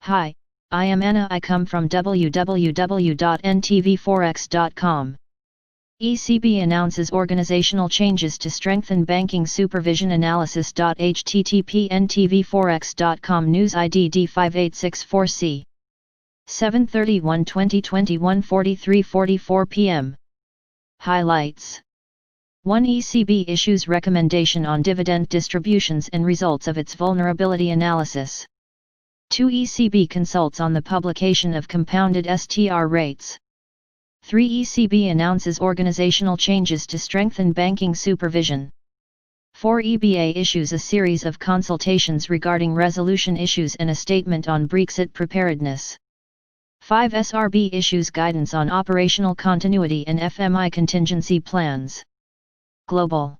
Hi, I am Anna. I come from www.ntvforex.com. ECB announces organizational changes to strengthen banking supervision analysis. http ntvforex.com News ID D5864C 7/31/2021 43:44 p.m. Highlights: 1. ECB issues recommendation on dividend distributions and results of its vulnerability analysis. 2. ECB consults on the publication of compounded STR rates. 3. ECB announces organizational changes to strengthen banking supervision. 4. EBA issues a series of consultations regarding resolution issues and a statement on Brexit preparedness. 5. SRB issues guidance on operational continuity and FMI contingency plans. Global.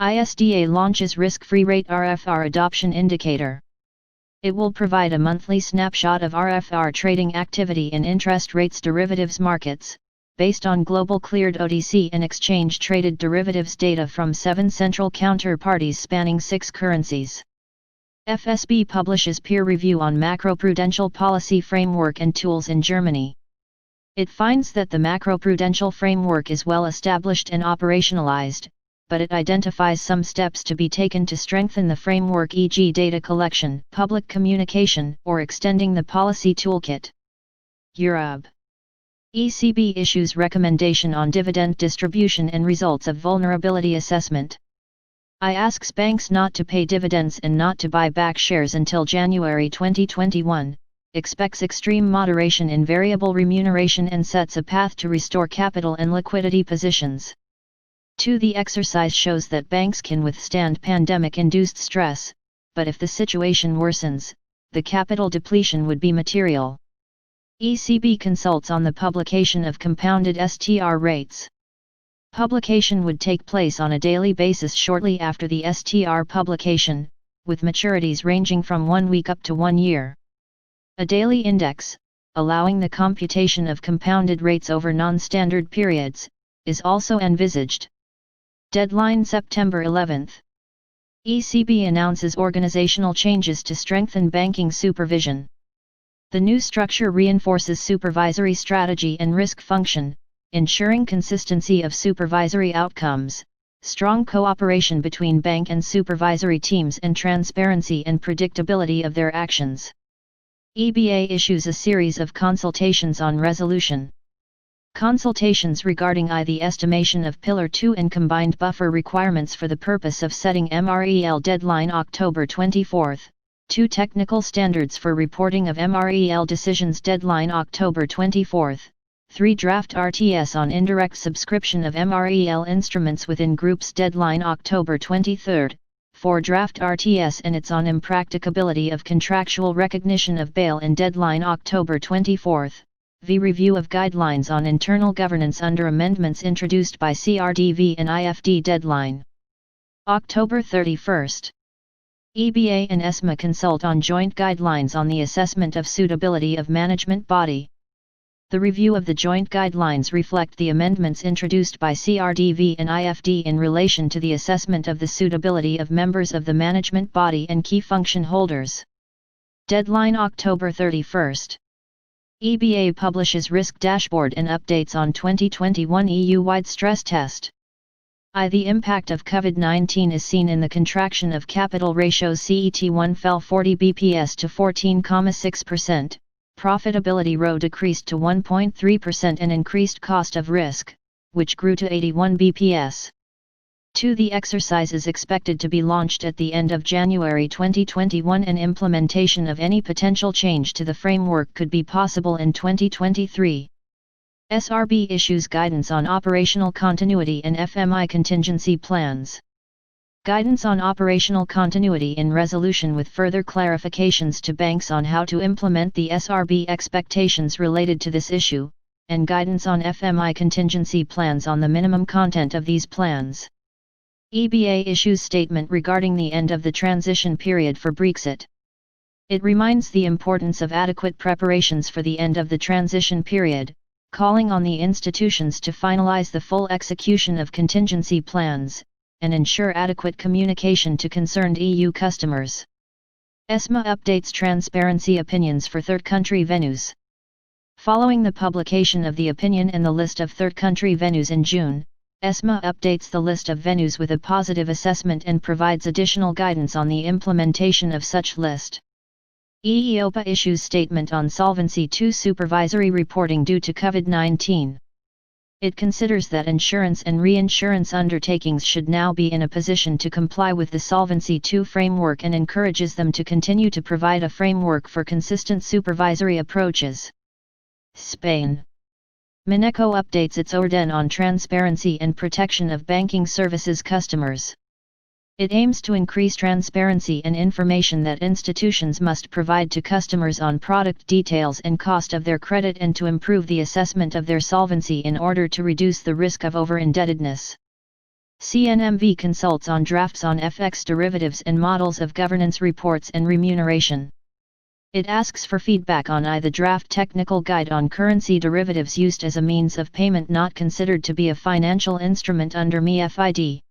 ISDA launches risk-free rate RFR adoption indicator. It will provide a monthly snapshot of RFR trading activity in interest rates derivatives markets, based on global cleared OTC and exchange-traded derivatives data from 7 central counterparties spanning 6 currencies. FSB publishes peer review on macroprudential policy framework and tools in Germany. It finds that the macroprudential framework is well established and operationalized, but it identifies some steps to be taken to strengthen the framework, e.g. data collection, public communication, or extending the policy toolkit. Europe. ECB issues recommendation on dividend distribution and results of vulnerability assessment. I asks banks not to pay dividends and not to buy back shares until January 2021, expects extreme moderation in variable remuneration and sets a path to restore capital and liquidity positions. 2. The exercise shows that banks can withstand pandemic-induced stress, but if the situation worsens, the capital depletion would be material. ECB consults on the publication of compounded STR rates. Publication would take place on a daily basis shortly after the STR publication, with maturities ranging from 1 week up to 1 year. A daily index, allowing the computation of compounded rates over non-standard periods, is also envisaged. Deadline September 11. ECB announces organizational changes to strengthen banking supervision. The new structure reinforces supervisory strategy and risk function, ensuring consistency of supervisory outcomes, strong cooperation between bank and supervisory teams, and transparency and predictability of their actions. EBA issues a series of consultations on resolution. Consultations regarding the estimation of Pillar 2 and combined buffer requirements for the purpose of setting MREL deadline October 24, 2 technical standards for reporting of MREL decisions deadline October 24, 3 draft RTS on indirect subscription of MREL instruments within groups deadline October 23, 4 draft RTS and its on impracticability of contractual recognition of bail-in deadline October 24, v review of guidelines on internal governance under amendments introduced by CRDV and IFD deadline October 31. EBA and ESMA consult on joint guidelines on the assessment of suitability of management body. The review of the joint guidelines reflect the amendments introduced by CRDV and IFD in relation to the assessment of the suitability of members of the management body and key function holders. Deadline October 31. EBA publishes risk dashboard and updates on 2021 EU-wide stress test. The impact of COVID-19 is seen in the contraction of capital ratios. CET1 fell 40 bps to 14.6%, profitability ROE decreased to 1.3% and increased cost of risk, which grew to 81 bps. 2. The exercise is expected to be launched at the end of January 2021 and implementation of any potential change to the framework could be possible in 2023. SRB issues guidance on operational continuity and FMI contingency plans. Guidance on operational continuity in resolution with further clarifications to banks on how to implement the SRB expectations related to this issue, and guidance on FMI contingency plans on the minimum content of these plans. EBA issues statement regarding the end of the transition period for Brexit. It reminds the importance of adequate preparations for the end of the transition period, calling on the institutions to finalize the full execution of contingency plans, and ensure adequate communication to concerned EU customers. ESMA updates transparency opinions for third country venues. Following the publication of the opinion and the list of third country venues in June, ESMA updates the list of venues with a positive assessment and provides additional guidance on the implementation of such list. EIOPA issues statement on Solvency II supervisory reporting due to COVID-19. It considers that insurance and reinsurance undertakings should now be in a position to comply with the Solvency II framework and encourages them to continue to provide a framework for consistent supervisory approaches. Spain. Mineco updates its orden on transparency and protection of banking services customers. It aims to increase transparency and information that institutions must provide to customers on product details and cost of their credit and to improve the assessment of their solvency in order to reduce the risk of over-indebtedness. CNMV consults on drafts on FX derivatives and models of governance reports and remuneration. It asks for feedback on the draft technical guide on currency derivatives used as a means of payment not considered to be a financial instrument under MiFID.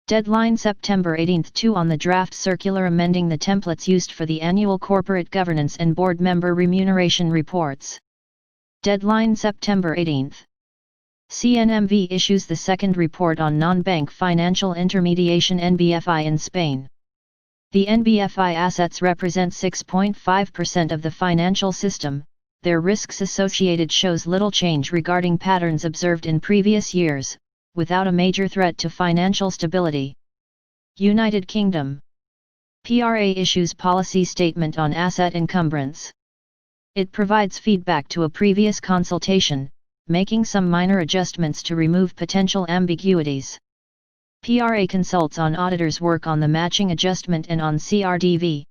Deadline September 18, 2 on the draft circular amending the templates used for the annual corporate governance and board member remuneration reports. Deadline September 18. CNMV issues the second report on non-bank financial intermediation (NBFI) in Spain. The NBFI assets represent 6.5% of the financial system. Their risks associated shows little change regarding patterns observed in previous years, without a major threat to financial stability. United Kingdom. PRA issues policy statement on asset encumbrance. It provides feedback to a previous consultation, making some minor adjustments to remove potential ambiguities. PRA consults on auditors' work on the matching adjustment and on CRDV.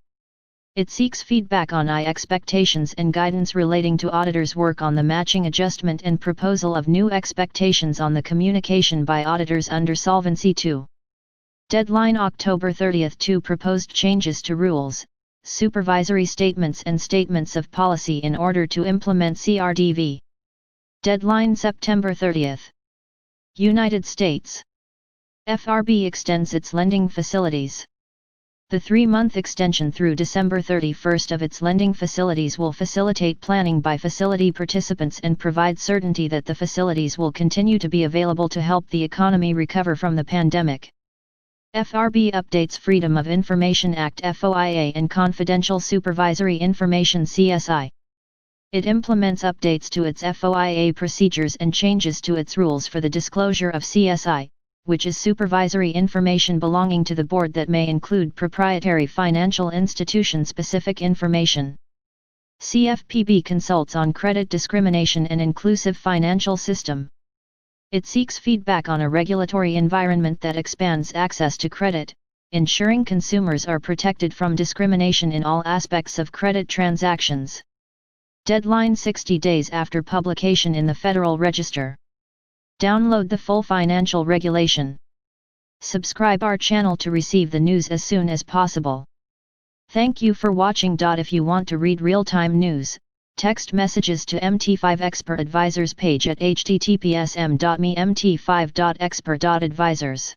It seeks feedback on expectations and guidance relating to auditors' work on the matching adjustment and proposal of new expectations on the communication by auditors under Solvency II. Deadline October 30, 2 proposed changes to rules, supervisory statements and statements of policy in order to implement CRDV. Deadline September 30. United States. FRB extends its lending facilities. The 3-month extension through December 31 of its lending facilities will facilitate planning by facility participants and provide certainty that the facilities will continue to be available to help the economy recover from the pandemic. FRB updates Freedom of Information Act (FOIA) and Confidential Supervisory Information (CSI). It implements updates to its FOIA procedures and changes to its rules for the disclosure of CSI, which is supervisory information belonging to the board that may include proprietary financial institution-specific information. CFPB consults on credit discrimination and inclusive financial system. It seeks feedback on a regulatory environment that expands access to credit, ensuring consumers are protected from discrimination in all aspects of credit transactions. Deadline 60 days after publication in the Federal Register. Download the full financial regulation. Subscribe our channel to receive the news as soon as possible. Thank you for watching. If you want to read real-time news, text messages to MT5 Expert Advisors page at https://m.me/mt5.expert.advisors.